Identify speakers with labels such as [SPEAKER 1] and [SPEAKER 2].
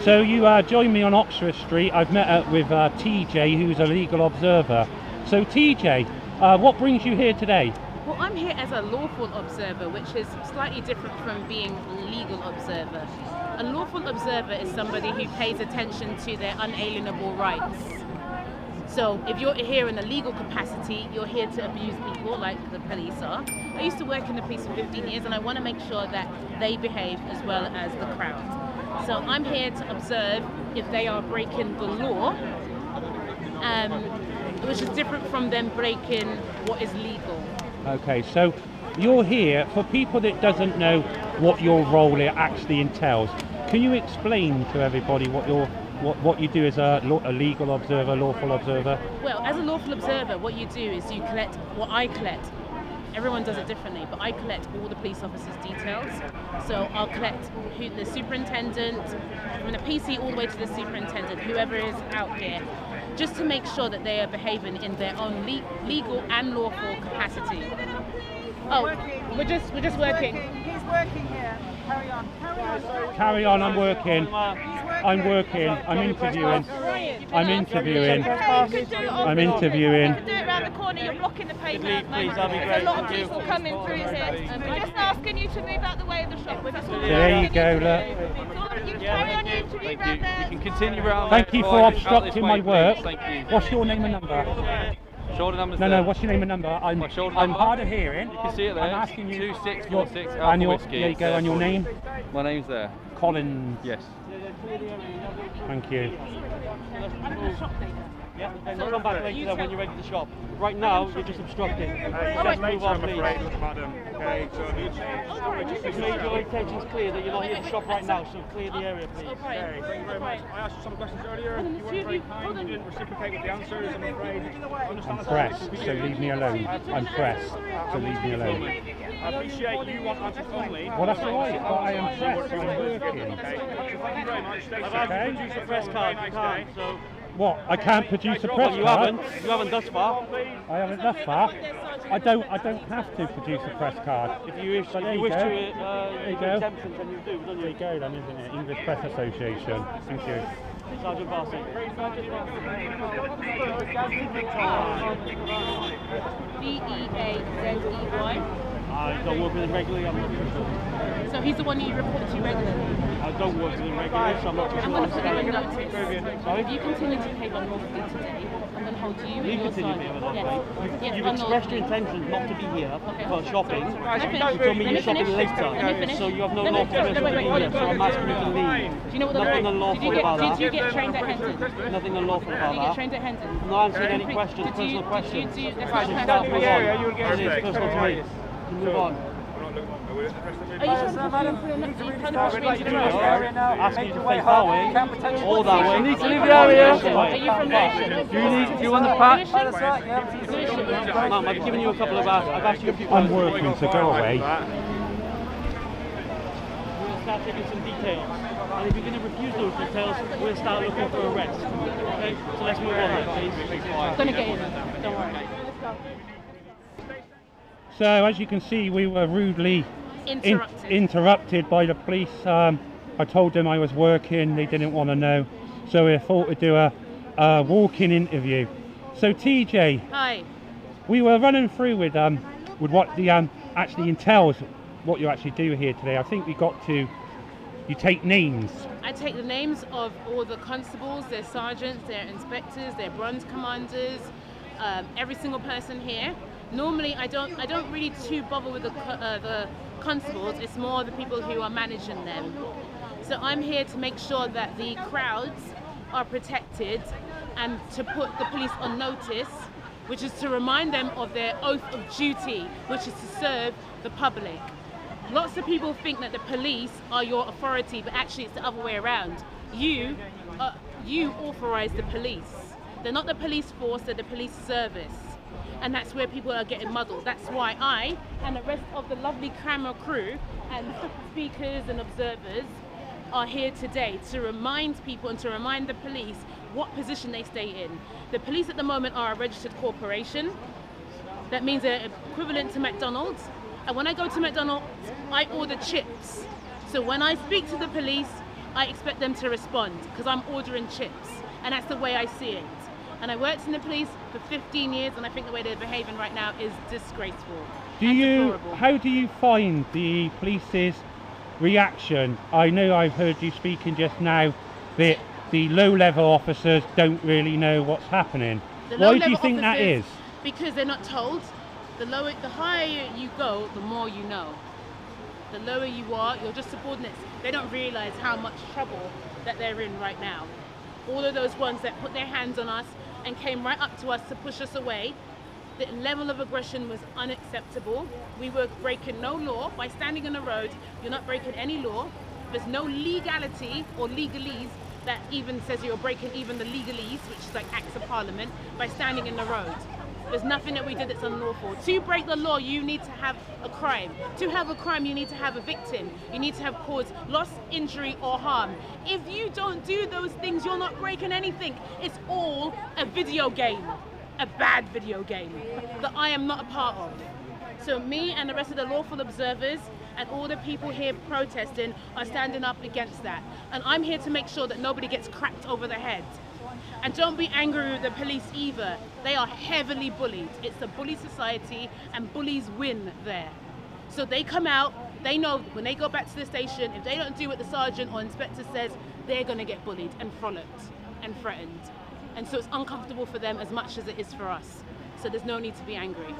[SPEAKER 1] So you joined me on Oxford Street. I've met up with TJ, who's a legal observer. So TJ, what brings you here today?
[SPEAKER 2] Well, I'm here as a lawful observer, which is slightly different from being a legal observer. A lawful observer is somebody who pays attention to their unalienable rights. So if you're here in a legal capacity, you're here to abuse people like the police are. I used to work in the police for 15 years and I want to make sure that they behave as well as the crowd. So I'm here to observe if they are breaking the law, which is different from them breaking what is legal.
[SPEAKER 1] Okay, so you're here, for people that doesn't know what your role actually entails, can you explain to everybody what you do as a legal observer, lawful observer?
[SPEAKER 2] Well, as a lawful observer, what you do is you collect what I collect. Everyone does it differently, but I collect all the police officers' details. So I'll collect the superintendent, from the PC all the way to the superintendent, whoever is out here, just to make sure that they are behaving in their own legal and lawful capacity. Oh, we're just working.
[SPEAKER 3] He's working here. Carry on.
[SPEAKER 1] Carry on, I'm working. I'm working. I'm interviewing. I'm interviewing. I'm interviewing.
[SPEAKER 4] You can do it around the corner, you're blocking the pavement. There's a lot of people coming through here. We're just asking you to move out the way of the shop.
[SPEAKER 1] There you go, look.
[SPEAKER 4] You carry on your interview round there.
[SPEAKER 5] You can continue round.
[SPEAKER 1] Thank you for obstructing my work.
[SPEAKER 5] Thank you.
[SPEAKER 1] What's your name and number?
[SPEAKER 5] Shoulder numbers
[SPEAKER 1] No,
[SPEAKER 5] there.
[SPEAKER 1] what's your name and number? I'm
[SPEAKER 5] number?
[SPEAKER 1] hard of hearing.
[SPEAKER 5] You can see it there.
[SPEAKER 1] I'm asking you.
[SPEAKER 5] 2646
[SPEAKER 1] and
[SPEAKER 5] Alpha
[SPEAKER 1] your,
[SPEAKER 5] Whiskey.
[SPEAKER 1] there you go, and your name?
[SPEAKER 5] My name's there.
[SPEAKER 1] Collins.
[SPEAKER 5] Yes.
[SPEAKER 1] Thank you.
[SPEAKER 6] Yeah, then come back later when you're ready to shop. Right now, you're just obstructing.
[SPEAKER 3] Let's
[SPEAKER 6] move on, please.
[SPEAKER 3] madam. Okay,
[SPEAKER 6] You've made your intentions clear that you're not here to shop right now, so clear the area, please.
[SPEAKER 3] thank you very much. I asked you some questions earlier. You weren't very kind. You didn't reciprocate with the answers, I'm afraid.
[SPEAKER 1] I'm pressed, so leave me alone. I'm pressed, so leave me alone.
[SPEAKER 3] I appreciate you want answers only.
[SPEAKER 1] Well, that's all right, but I am pressed, so I'm working.
[SPEAKER 3] Okay, thank you very much. Stay
[SPEAKER 6] I've
[SPEAKER 3] safe.
[SPEAKER 6] asked you to produce a press card, you can't, so...
[SPEAKER 1] What? I can't produce a press
[SPEAKER 6] You
[SPEAKER 1] card?
[SPEAKER 6] You haven't thus far.
[SPEAKER 1] I haven't thus far. I don't have to produce a press card.
[SPEAKER 6] If you wish,
[SPEAKER 1] So there you
[SPEAKER 6] wish
[SPEAKER 1] go.
[SPEAKER 6] to
[SPEAKER 1] There you go.
[SPEAKER 6] exemptions, then you do, don't
[SPEAKER 1] There
[SPEAKER 6] you?
[SPEAKER 1] you go then, isn't it? English Press Association. Thank you.
[SPEAKER 6] Sergeant Barcy.
[SPEAKER 2] D-E-A-Z-E-Y.
[SPEAKER 6] I don't work with him regularly, I'm not too sure.
[SPEAKER 2] So he's the one you report to regularly.
[SPEAKER 6] I don't work with him regularly, so I'm not too
[SPEAKER 2] I'm
[SPEAKER 6] sure.
[SPEAKER 2] going to put you in notice. If you continue to behave unlawfully today, I'm going to hold you and
[SPEAKER 6] You
[SPEAKER 2] your
[SPEAKER 6] continue
[SPEAKER 2] side.
[SPEAKER 6] being unlawfully.
[SPEAKER 2] Yes,
[SPEAKER 6] You've expressed your intention not to be here for shopping.
[SPEAKER 2] You
[SPEAKER 6] You told me you're shopping later,
[SPEAKER 2] Let me finish.
[SPEAKER 6] so you have no
[SPEAKER 2] Let me
[SPEAKER 6] lawful
[SPEAKER 2] finish.
[SPEAKER 6] permission to be
[SPEAKER 2] Wait,
[SPEAKER 6] here, so I'm asking you to leave.
[SPEAKER 2] Do you know what the
[SPEAKER 6] Nothing
[SPEAKER 2] law
[SPEAKER 6] unlawful about
[SPEAKER 2] Did you
[SPEAKER 6] that.
[SPEAKER 2] get trained at Hendon?
[SPEAKER 6] Nothing unlawful
[SPEAKER 2] Did you get
[SPEAKER 6] about that.
[SPEAKER 2] trained at Hendon?
[SPEAKER 6] I'm not answering any questions, personal questions.
[SPEAKER 2] Did you do...
[SPEAKER 6] So
[SPEAKER 2] That's
[SPEAKER 6] start
[SPEAKER 2] not
[SPEAKER 6] move
[SPEAKER 2] personal.
[SPEAKER 6] on. It is personal to me. Move on.
[SPEAKER 2] Are you trying to
[SPEAKER 6] Asking you to face that way, or that way.
[SPEAKER 5] You need to leave the area.
[SPEAKER 2] Are you from there?
[SPEAKER 5] Do you want the pack?
[SPEAKER 6] Ma'am, I've given you a couple of hours. I've asked you a few
[SPEAKER 1] I'm
[SPEAKER 6] questions.
[SPEAKER 1] working, so go away.
[SPEAKER 6] We'll start taking some details. And if you're going to refuse those details, we'll start looking for arrests. Okay? So let's move on then, please.
[SPEAKER 2] I'm going to get in. Don't worry.
[SPEAKER 1] So as you can see, we were rudely interrupted by the police. I told them I was working, they didn't want to know. So we thought we'd do a walk-in interview. So TJ,
[SPEAKER 2] Hi.
[SPEAKER 1] we were running through with what the actually entails, what you actually do here today. I think we got to, you take names.
[SPEAKER 2] I take the names of all the constables, their sergeants, their inspectors, their bronze commanders, every single person here. Normally, I don't really too bother with the constables. It's more the people who are managing them. So I'm here to make sure that the crowds are protected and to put the police on notice, which is to remind them of their oath of duty, which is to serve the public. Lots of people think that the police are your authority, but actually it's the other way around. You authorize the police. They're not the police force, they're the police service. And that's where people are getting muddled. That's why I and the rest of the lovely camera crew and speakers and observers are here today to remind people and to remind the police what position they stay in. The police at the moment are a registered corporation. That means they're equivalent to McDonald's. And when I go to McDonald's, I order chips. So when I speak to the police, I expect them to respond because I'm ordering chips, and that's the way I see it. And I worked in the police for 15 years, and I think the way they're behaving right now is disgraceful.
[SPEAKER 1] How do you find the police's reaction? I know I've heard you speaking just now that the low-level officers don't really know what's happening. Why do you think that is?
[SPEAKER 2] Because they're not told. The higher you go, the more you know. The lower you are, you're just subordinates. They don't realise how much trouble that they're in right now. All of those ones that put their hands on us and came right up to us to push us away, the level of aggression was unacceptable. We were breaking no law. By standing in the road, you're not breaking any law. There's no legality or legalese that even says you're breaking even the legalese, which is like acts of parliament, by standing in the road. There's nothing that we did that's unlawful. To break the law, you need to have a crime. To have a crime, you need to have a victim. You need to have caused loss, injury, or harm. If you don't do those things, you're not breaking anything. It's all a video game, a bad video game that I am not a part of. So me and the rest of the lawful observers and all the people here protesting are standing up against that. And I'm here to make sure that nobody gets cracked over the head. And don't be angry with the police either. They are heavily bullied. It's a bully society and bullies win there. So they come out, they know when they go back to the station, if they don't do what the sergeant or inspector says, they're gonna get bullied and frolicked and threatened. And so it's uncomfortable for them as much as it is for us. So there's no need to be angry.